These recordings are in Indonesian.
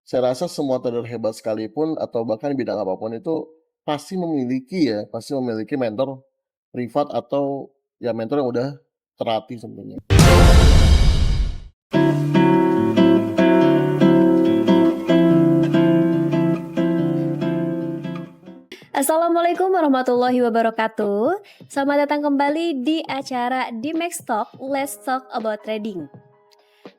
Saya rasa semua trader hebat sekalipun atau bahkan di bidang apapun itu pasti memiliki mentor privat atau ya mentor yang udah terlatih sebenarnya. Assalamualaikum warahmatullahi wabarakatuh. Selamat datang kembali di acara Dimex Talk, Let's Talk About Trading.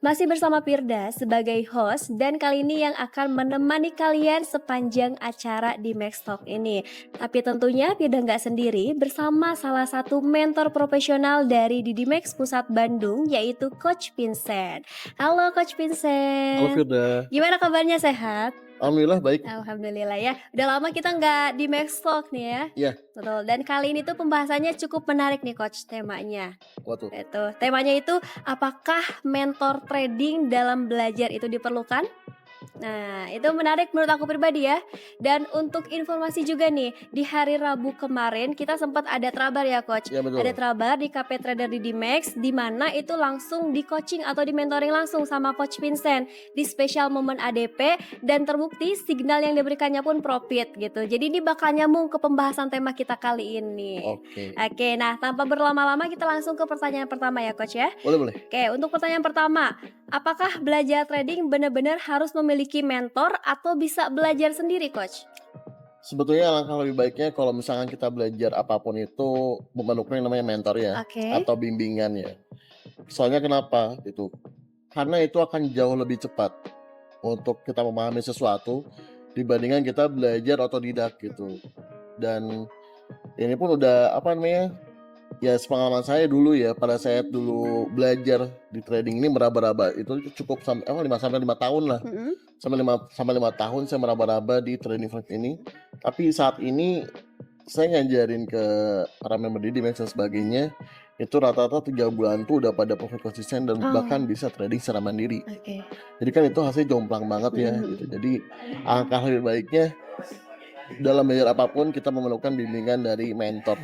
Masih bersama Firda sebagai host dan kali ini yang akan menemani kalian sepanjang acara Dimex Talk ini. Tapi tentunya Firda nggak sendiri, bersama salah satu mentor profesional dari Dimex Pusat Bandung, yaitu Coach Vincent. Halo Coach Halo Vincent, Firda, gimana kabarnya, sehat? alhamdulillah baik. Alhamdulillah ya. Udah lama kita nggak di Max Talk nih ya. Iya, Betul. Dan kali ini tuh pembahasannya cukup menarik nih Coach temanya. waduh. Itu temanya itu, apakah mentor trading dalam belajar itu diperlukan? Nah, itu menarik menurut aku pribadi ya. Dan untuk informasi juga nih, di hari Rabu kemarin kita sempat ada trabar ya Coach. Iya betul. Ada trabar di KP Trader di Dimex, di mana itu langsung di coaching atau di mentoring langsung sama Coach Vincent di spesial momen ADP, dan terbukti signal yang diberikannya pun profit gitu. Jadi ini bakal nyambung ke pembahasan tema kita kali ini. Oke, Oke, nah tanpa berlama-lama kita langsung ke pertanyaan pertama ya Coach ya. boleh. Oke, untuk pertanyaan pertama, apakah belajar trading benar-benar harus memiliki mentor atau bisa belajar sendiri, Coach? Sebetulnya alangkah lebih baiknya kalau misalkan kita belajar apapun itu memperlukan yang namanya mentor ya, Oke. atau bimbingan ya. Soalnya kenapa gitu? Karena itu akan jauh lebih cepat untuk kita memahami sesuatu dibandingkan kita belajar otodidak gitu. Dan ini pun udah apa namanya, ya sepengalaman saya dulu ya, pada saat dulu belajar di trading ini meraba-raba itu cukup 5 sampai 5 tahun lah. Mm-mm. Sampai 5 tahun saya meraba-raba di trading front ini. Tapi saat ini saya ngajarin ke para member di Dimex dan sebagainya, itu rata-rata 3 bulan tuh udah pada profit konsisten dan bahkan Oh, bisa trading secara mandiri. oke. Jadi kan itu hasilnya jomplang banget ya Mm-mm. gitu. Jadi alangkah lebih baiknya dalam belajar apapun kita memerlukan bimbingan dari mentor.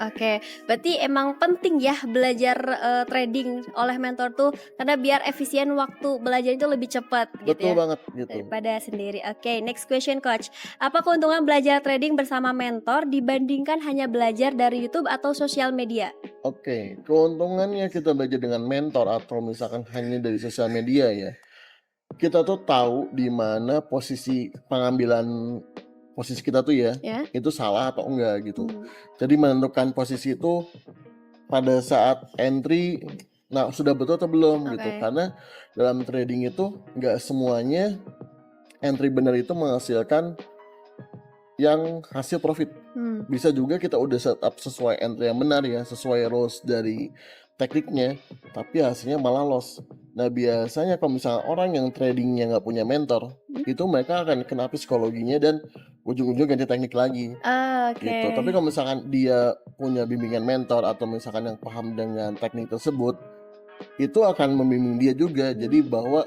Oke, berarti emang penting ya belajar trading oleh mentor tuh, karena biar efisien waktu belajar itu lebih cepat gitu Betul ya banget gitu. daripada sendiri. Oke, next question Coach. Apa keuntungan belajar trading bersama mentor dibandingkan hanya belajar dari YouTube atau sosial media? Oke, keuntungannya kita belajar dengan mentor atau misalkan hanya dari sosial media ya, kita tuh tahu di mana posisi kita tuh ya, Ya. itu salah atau enggak gitu. Hmm. Jadi menentukan posisi itu pada saat entry, nah sudah betul atau belum gitu. Oke. Karena dalam trading itu nggak semuanya entry benar itu menghasilkan yang hasil profit. Hmm. Bisa juga kita udah setup sesuai entry yang benar ya, sesuai rules dari tekniknya, tapi hasilnya malah loss. Nah biasanya kalau misalnya orang yang tradingnya nggak punya mentor, itu mereka akan kena psikologinya dan ujung-ujung ganti teknik lagi Oke. gitu. Tapi kalau misalkan dia punya bimbingan mentor atau misalkan yang paham dengan teknik tersebut, itu akan membimbing dia juga. Jadi bahwa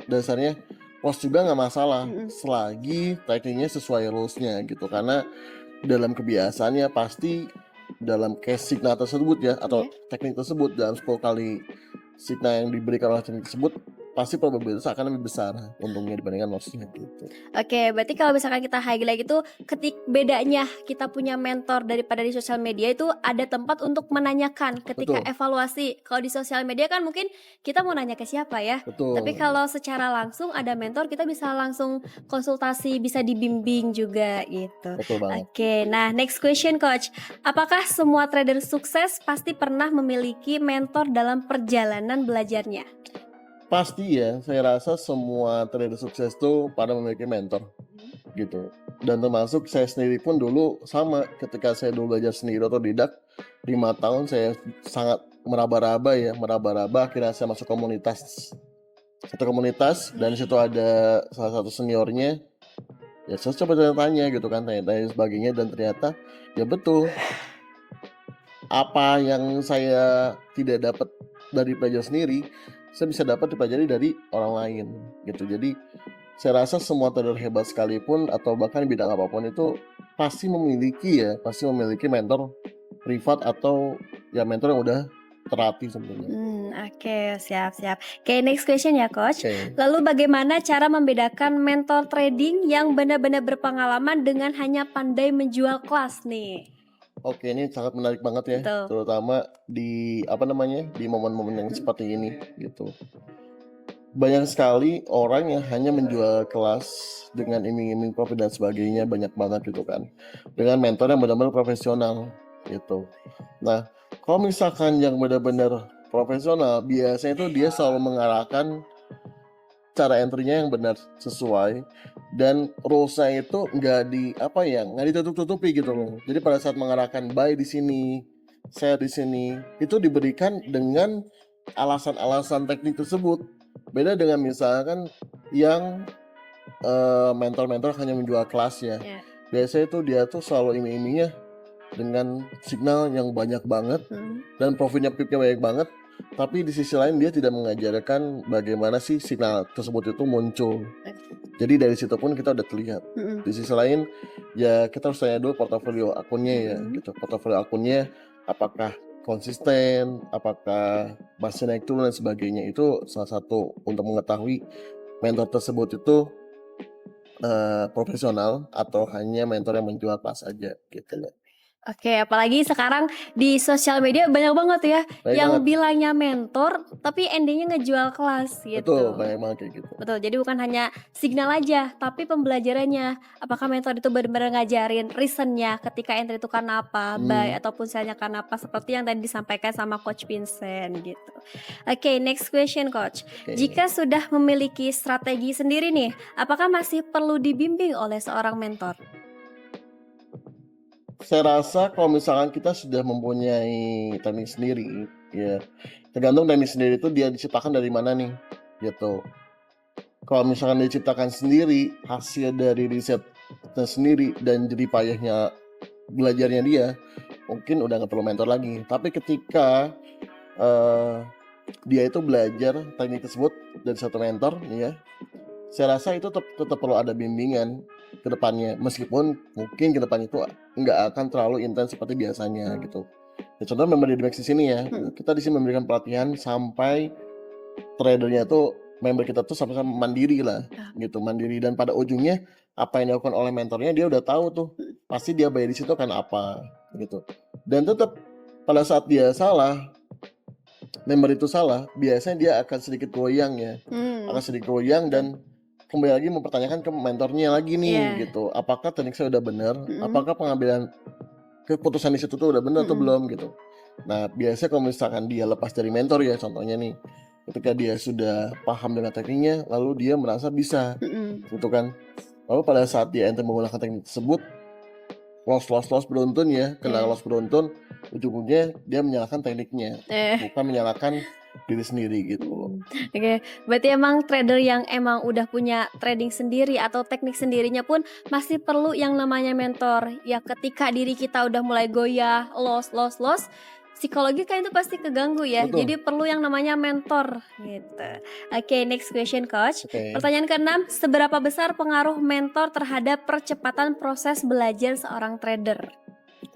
dasarnya loss juga nggak masalah Mm-mm. selagi tekniknya sesuai rules-nya gitu. Karena dalam kebiasaannya pasti dalam case signal tersebut ya atau Iya. teknik tersebut dalam 10 kali signal yang diberikan oleh teknik tersebut pasti probabilitas akan lebih besar untungnya dibandingkan loss-nya gitu. Oke, berarti kalau misalkan kita highlight gitu, bedanya kita punya mentor daripada di sosial media itu ada tempat untuk menanyakan ketika Betul, evaluasi. Kalau di sosial media kan mungkin kita mau nanya ke siapa ya. Tapi betul, kalau secara langsung ada mentor, kita bisa langsung konsultasi, bisa dibimbing juga gitu. betul banget. Oke, nah next question Coach. Apakah semua trader sukses pasti pernah memiliki mentor dalam perjalanan belajarnya? Pasti ya, saya rasa semua trader sukses tuh pada memiliki mentor gitu. Dan termasuk saya sendiri pun dulu sama ketika saya dulu belajar sendiri otodidak 5 tahun saya sangat meraba-raba ya, meraba-raba akhirnya saya masuk komunitas. Satu komunitas dan di situ ada salah satu seniornya, ya saya coba tanya-tanya gitu kan, tanya-tanya sebagainya dan ternyata ya betul, apa yang saya tidak dapat dari belajar sendiri, saya bisa dapat dipelajari dari orang lain gitu. Jadi saya rasa semua trader hebat sekalipun atau bahkan di bidang apapun itu pasti memiliki mentor privat atau ya mentor yang udah terlatih sebenarnya. Oke, siap-siap. Oke, next question ya, Coach. Oke. Lalu bagaimana cara membedakan mentor trading yang benar-benar berpengalaman dengan hanya pandai menjual kelas nih? Oke, ini sangat menarik banget ya, Betul. terutama di apa namanya, di momen-momen yang seperti ini gitu. Banyak sekali orang yang hanya menjual kelas dengan iming-iming profit dan sebagainya, banyak banget gitu kan. Dengan mentor yang benar-benar profesional gitu. Nah, kalau misalkan yang benar-benar profesional, biasanya itu dia selalu mengarahkan cara entry-nya yang benar sesuai dan rules-nya itu nggak ditutup-tutupi gitu loh. Jadi pada saat mengarahkan buy di sini, sell di sini, itu diberikan dengan alasan-alasan teknik tersebut. Beda dengan misalkan yang mentor-mentor hanya menjual kelasnya. Ya. Biasanya itu dia tuh selalu iming-imingnya dengan signal yang banyak banget dan profitnya pipnya banyak banget, tapi di sisi lain dia tidak mengajarkan bagaimana sih signal tersebut itu muncul. Jadi dari situ pun kita udah terlihat. Di sisi lain ya kita harus tanya dulu portofolio akunnya ya gitu. Portofolio akunnya apakah konsisten, apakah masih naik turun dan sebagainya, itu salah satu untuk mengetahui mentor tersebut itu profesional atau hanya mentor yang menjual kelas aja gitu loh. Oke, apalagi sekarang di sosial media banyak banget ya Baik yang banget. bilangnya mentor tapi endingnya ngejual kelas Betul, gitu. banyak banget kayak gitu. Betul, jadi bukan hanya signal aja, tapi pembelajarannya. Apakah mentor itu benar-benar ngajarin reasonnya ketika entry itu karena apa, buy ataupun sellnya karena apa, seperti yang tadi disampaikan sama Coach Vincent gitu. Oke, next question Coach. Oke. Jika sudah memiliki strategi sendiri nih, apakah masih perlu dibimbing oleh seorang mentor? Saya rasa kalau misalkan kita sudah mempunyai teknik sendiri, ya tergantung teknik sendiri itu dia diciptakan dari mana nih, gitu. Kalau misalkan diciptakan sendiri, hasil dari risetnya sendiri dan jerih payahnya belajarnya dia, mungkin udah nggak perlu mentor lagi. Tapi ketika dia itu belajar teknik tersebut dari satu mentor, ya, saya rasa itu tetap perlu ada bimbingan ke depannya, meskipun mungkin ke depan itu nggak akan terlalu intens seperti biasanya gitu. Ya contoh member di Dimex di sini ya, kita di sini memberikan pelatihan sampai tradernya tuh member kita tuh sama-sama mandiri lah gitu, mandiri, dan pada ujungnya apa yang dilakukan oleh mentornya dia udah tahu tuh, pasti dia bayar di situ kan apa gitu. Dan tetap pada saat dia salah, member itu salah, biasanya dia akan sedikit goyang ya, akan sedikit goyang dan kembali lagi mempertanyakan ke mentornya lagi nih gitu, apakah teknik saya udah bener, apakah pengambilan keputusan di situ tuh udah bener atau belum gitu. Nah biasanya kalau misalkan dia lepas dari mentor ya, contohnya nih, ketika dia sudah paham dengan tekniknya, lalu dia merasa bisa gitu kan, lalu pada saat dia enter menggunakan teknik tersebut, loss beruntun ya, kena loss beruntun, ujung-ujungnya dia menyalahkan tekniknya, bukan menyalahkan diri sendiri gitu loh. Oke, berarti emang trader yang emang udah punya trading sendiri atau teknik sendirinya pun masih perlu yang namanya mentor. Ya ketika diri kita udah mulai goyah, loss, psikologi kan itu pasti keganggu ya. Betul. Jadi perlu yang namanya mentor gitu. Oke, next question Coach. Oke. Pertanyaan ke-6, seberapa besar pengaruh mentor terhadap percepatan proses belajar seorang trader?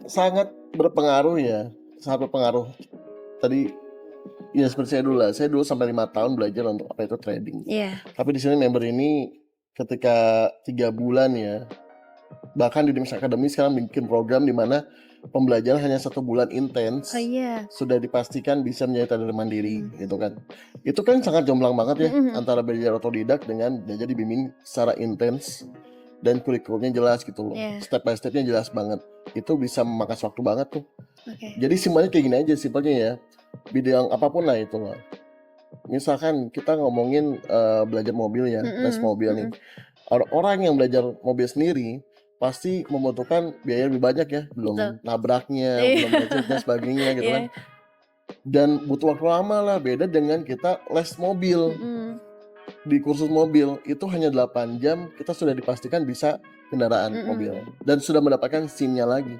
Sangat berpengaruh ya, sangat berpengaruh. Tadi ya seperti saya dulu sampai 5 tahun belajar untuk apa itu trading. Tapi di sini member ini ketika 3 bulan ya, bahkan di Dimex Academy sekarang bikin program di mana pembelajaran hanya 1 bulan intens, sudah dipastikan bisa menjadi trader mandiri gitu kan. Itu kan sangat jomplang banget ya antara belajar otodidak dengan belajar dibimbing secara intens dan kurikulumnya jelas gitu loh. Step by stepnya jelas banget. Itu bisa memakan waktu banget tuh. Jadi simpelnya kayak gini aja simpelnya ya. Bidang apapun lah itu lah. Misalkan kita ngomongin belajar mobil ya, les mobil nih. Orang yang belajar mobil sendiri pasti membutuhkan biaya lebih banyak ya, belum nabraknya, belum macet dan sebagainya gitu kan. Dan butuh waktu lama lah, beda dengan kita les mobil. Di kursus mobil itu hanya 8 jam kita sudah dipastikan bisa kendaraan mobil dan sudah mendapatkan SIM-nya lagi.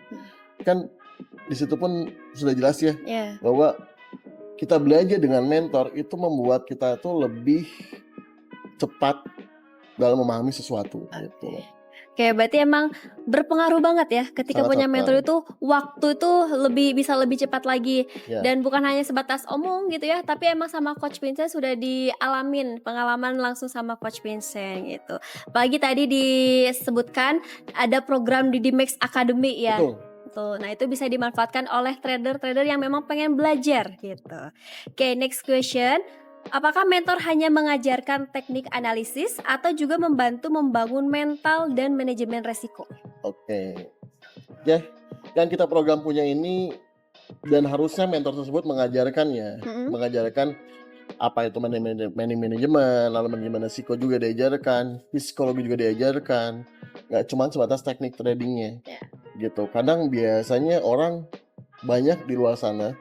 Kan di situ pun sudah jelas ya bahwa kita belajar dengan mentor itu membuat kita tuh lebih cepat dalam memahami sesuatu gitu. Oke, berarti emang berpengaruh banget ya ketika punya mentor Sangat-sangat. itu waktu itu bisa lebih cepat lagi Ya, dan bukan hanya sebatas omong gitu ya, tapi emang sama Coach Vincent sudah dialamin pengalaman langsung sama Coach Vincent gitu. Apalagi tadi disebutkan ada program di Max Academy ya. betul. Tuh, nah itu bisa dimanfaatkan oleh trader-trader yang memang pengen belajar gitu. Oke, next question. Apakah mentor hanya mengajarkan teknik analisis atau juga membantu membangun mental dan manajemen resiko? Oke. Ya, yang kita program punya ini dan harusnya mentor tersebut mengajarkan ya, Mhm. mengajarkan apa itu manajemen, lalu manajemen risiko juga diajarkan, psikologi juga diajarkan, nggak cuma sebatas teknik tradingnya Ya. gitu. Kadang biasanya orang banyak di luar sana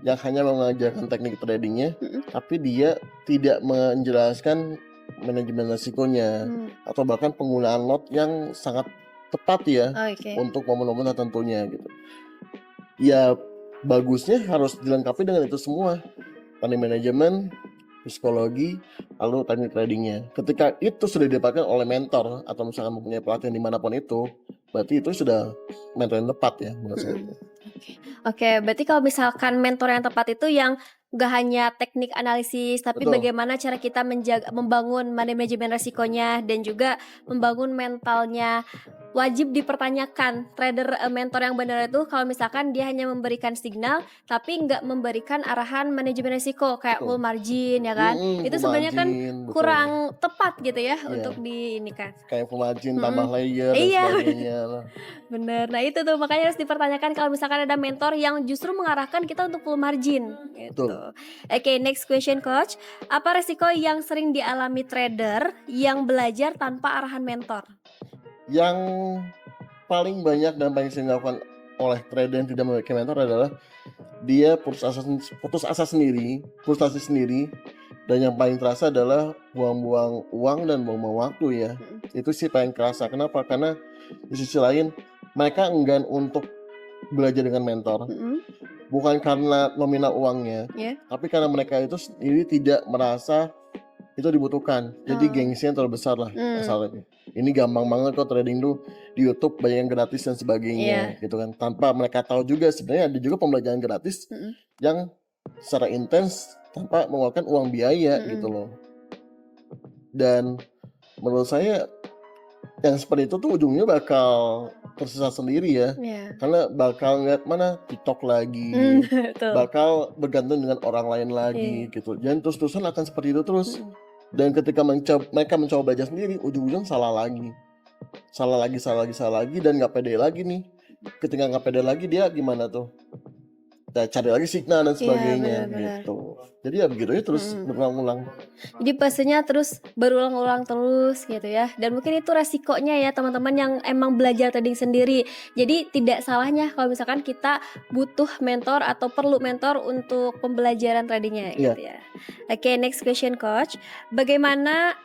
yang hanya mengajarkan teknik tradingnya, Mhm. tapi dia tidak menjelaskan manajemen risikonya Hmm. atau bahkan penggunaan lot yang sangat tepat ya Oke. untuk momen-momen tertentunya gitu. Ya bagusnya harus dilengkapi dengan itu semua, money management, psikologi, lalu teknik tradingnya. Ketika itu sudah didapatkan oleh mentor atau misalkan mempunyai pelatihan dimanapun itu, berarti itu sudah mentor yang tepat ya menurut saya. Mhm. Oke, berarti kalau misalkan mentor yang tepat itu yang gak hanya teknik analisis, tapi Betul, bagaimana cara kita membangun manajemen resikonya dan juga membangun mentalnya. Wajib dipertanyakan mentor yang benar itu kalau misalkan dia hanya memberikan signal, tapi nggak memberikan arahan manajemen resiko kayak betul. full margin ya kan. Itu Full sebenarnya kan margin, betul. kurang tepat gitu ya untuk Iya, ini kan. kayak full margin tambah Mhm. layer dan Iya. sebagainya lah. Bener. Nah itu tuh makanya harus dipertanyakan kalau misalkan ada mentor yang justru mengarahkan kita untuk full margin gitu. Betul. Oke, next question coach. Apa resiko yang sering dialami trader yang belajar tanpa arahan mentor? Yang paling banyak dan paling sering dilakukan oleh trader yang tidak memiliki mentor adalah dia putus asa sendiri, frustasi sendiri, dan yang paling terasa adalah buang-buang uang dan buang-buang waktu ya. Mhm. Itu sih paling kerasa. Kenapa? Karena di sisi lain mereka enggan untuk belajar dengan mentor, Mhm. bukan karena nominal uangnya, Ya. tapi karena mereka itu sendiri tidak merasa itu dibutuhkan. Jadi Oh. gengsinya terlalu besar lah Hmm. kasarnya. Ini gampang banget kok trading tuh di YouTube banyak yang gratis dan sebagainya Iya. gitu kan. Tanpa mereka tahu juga sebenarnya ada juga pembelajaran gratis Mhm. yang secara intens tanpa mengeluarkan uang biaya gitu Mhm. loh. Dan menurut saya yang seperti itu tuh ujungnya bakal tersesat sendiri ya. Iya. Karena bakal ngeliat mana TikTok Hmm. lagi, Betul. bakal bergantung dengan orang lain lagi Iya. gitu. Dan terus-terusan akan seperti itu terus. Mhm. Dan ketika mereka mencoba belajar sendiri, ujung-ujung salah lagi. Salah lagi dan nggak pede lagi nih. Ketika nggak pede lagi dia gimana tuh? Kita cari lagi signal dan Iya, sebagainya benar-benar. gitu. Jadi ya begitu aja terus Mhm. berulang-ulang. Jadi pastinya terus berulang-ulang terus gitu ya. Dan mungkin itu resikonya ya teman-teman yang emang belajar trading sendiri. Jadi tidak salahnya kalau misalkan kita butuh mentor atau perlu mentor untuk pembelajaran tradingnya Iya, gitu ya. Oke, next question coach. Bagaimana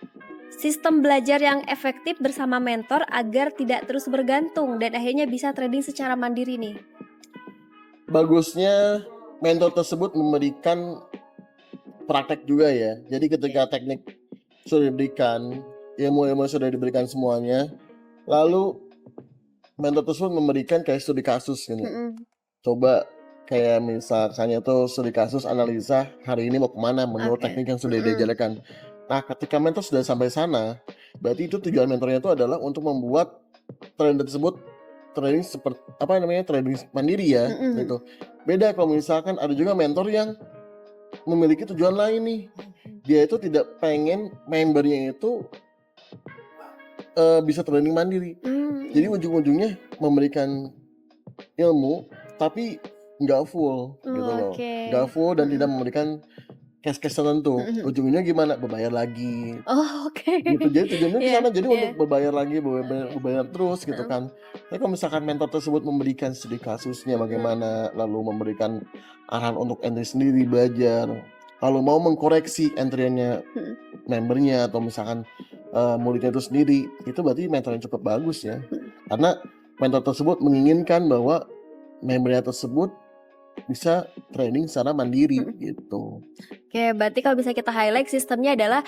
sistem belajar yang efektif bersama mentor agar tidak terus bergantung dan akhirnya bisa trading secara mandiri nih? bagusnya mentor tersebut memberikan praktek juga ya. Jadi ketika teknik sudah diberikan, ilmu-ilmu sudah diberikan semuanya, lalu mentor tersebut memberikan kayak studi kasus gitu. Mhm. Coba kayak misalkannya tuh studi kasus analisa hari ini mau kemana menurut Oke. teknik yang sudah Mhm. diajarkan. Nah, ketika mentor sudah sampai sana, berarti itu tujuan mentornya itu adalah untuk membuat trader tersebut trading seperti apa namanya trading mandiri ya Mhm. gitu. Beda kalau misalkan ada juga mentor yang memiliki tujuan lain nih. Dia itu tidak pengen membernya itu bisa trading mandiri. Jadi Mmm. ujung-ujungnya memberikan ilmu tapi nggak full gitu Oh, loh. oke. Nggak full dan tidak Mhm. memberikan cash-cash tertentu. Mhm. Ujungnya gimana? Berbayar lagi Oh, oke. gitu. Jadi tujuannya ke Iya, sana jadi iya. untuk berbayar lagi, berbayar terus gitu Heeh. kan. Tapi kalau misalkan mentor tersebut memberikan studi kasusnya Mhm. bagaimana, lalu memberikan arahan untuk entry sendiri belajar, lalu mau mengkoreksi entry-nya Mhm. membernya atau misalkan, muridnya itu sendiri, itu berarti mentor yang cukup bagus ya. Mhm. Karena mentor tersebut menginginkan bahwa membernya tersebut bisa training secara mandiri Mhm. gitu. Oke, berarti kalau bisa kita highlight sistemnya adalah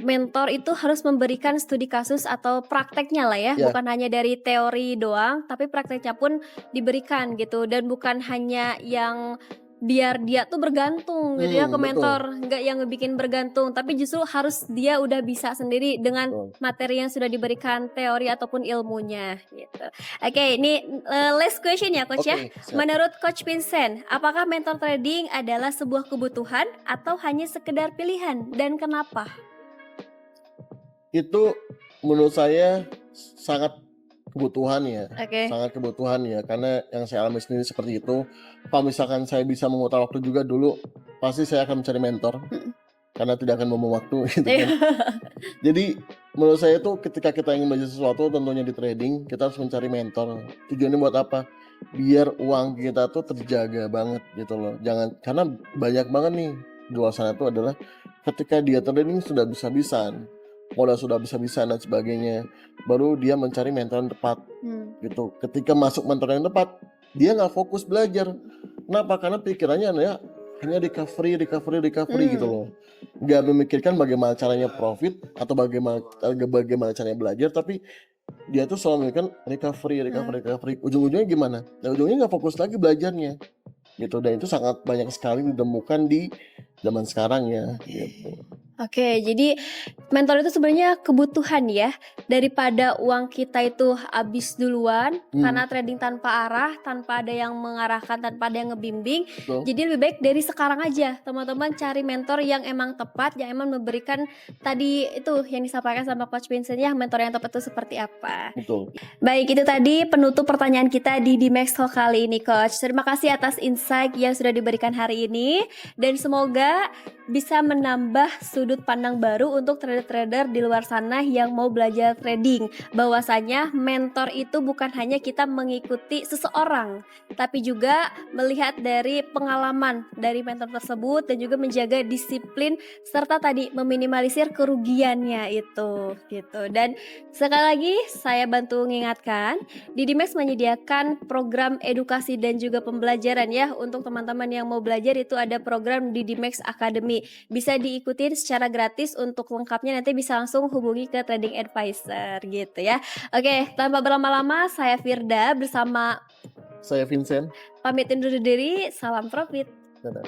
mentor itu harus memberikan studi kasus atau prakteknya lah ya, Ya. bukan hanya dari teori doang, tapi prakteknya pun diberikan gitu, dan bukan hanya yang biar dia tuh bergantung gitu ya ke Betul. mentor, nggak yang ngebikin bergantung, tapi justru harus dia udah bisa sendiri dengan Betul. materi yang sudah diberikan teori ataupun ilmunya gitu. Oke, ini last question ya Coach ya. Oke, siap. Menurut Coach Vincent, apakah mentor trading adalah sebuah kebutuhan atau hanya sekedar pilihan dan kenapa? Itu menurut saya sangat kebutuhan ya, Oke. sangat kebutuhan ya, karena yang saya alami sendiri seperti itu. Kalau misalkan saya bisa memutar waktu juga dulu, pasti saya akan mencari mentor, Mhm. karena tidak akan membuang waktu gitu Iya. kan. Jadi menurut saya tuh ketika kita ingin belajar sesuatu tentunya di trading, kita harus mencari mentor. Tujuannya buat apa? Biar uang kita tuh terjaga banget gitu loh. Jangan, karena banyak banget nih di luar sana tuh adalah ketika dia trading sudah bisa-bisan, modal sudah bisa-bisan dan sebagainya, baru dia mencari mentor yang tepat gitu. Ketika masuk mentor yang tepat, dia nggak fokus belajar. Kenapa? Karena pikirannya ya hanya recovery gitu loh. Nggak memikirkan bagaimana caranya profit atau bagaimana caranya belajar, tapi dia tuh selalu memikirkan recovery. Ujung-ujungnya gimana? Nah, ujungnya nggak fokus lagi belajarnya gitu, dan itu sangat banyak sekali ditemukan di zaman sekarang ya gitu. Oke, jadi mentor itu sebenarnya kebutuhan ya, daripada uang kita itu habis duluan karena trading tanpa arah, tanpa ada yang mengarahkan, tanpa ada yang ngebimbing. Betul. Jadi lebih baik dari sekarang aja teman-teman cari mentor yang emang tepat, yang emang memberikan tadi itu yang disampaikan sama Coach Vincent ya, mentor yang tepat itu seperti apa. Betul. Baik, itu tadi penutup pertanyaan kita di Max Talk kali ini Coach. Terima kasih atas insight yang sudah diberikan hari ini, dan semoga bisa menambah sudut pandang baru untuk trader-trader di luar sana yang mau belajar trading. Bahwasanya mentor itu bukan hanya kita mengikuti seseorang, tapi juga melihat dari pengalaman dari mentor tersebut dan juga menjaga disiplin serta tadi meminimalisir kerugiannya itu gitu. Dan sekali lagi saya bantu mengingatkan, Didimax menyediakan program edukasi dan juga pembelajaran ya untuk teman-teman yang mau belajar. Itu ada program Didimax Academy. Bisa diikutin secara gratis, untuk lengkapnya nanti bisa langsung hubungi ke trading advisor gitu ya. Oke, tanpa berlama-lama saya Firda bersama Saya Vincent. pamit undur diri, salam profit. Dadah.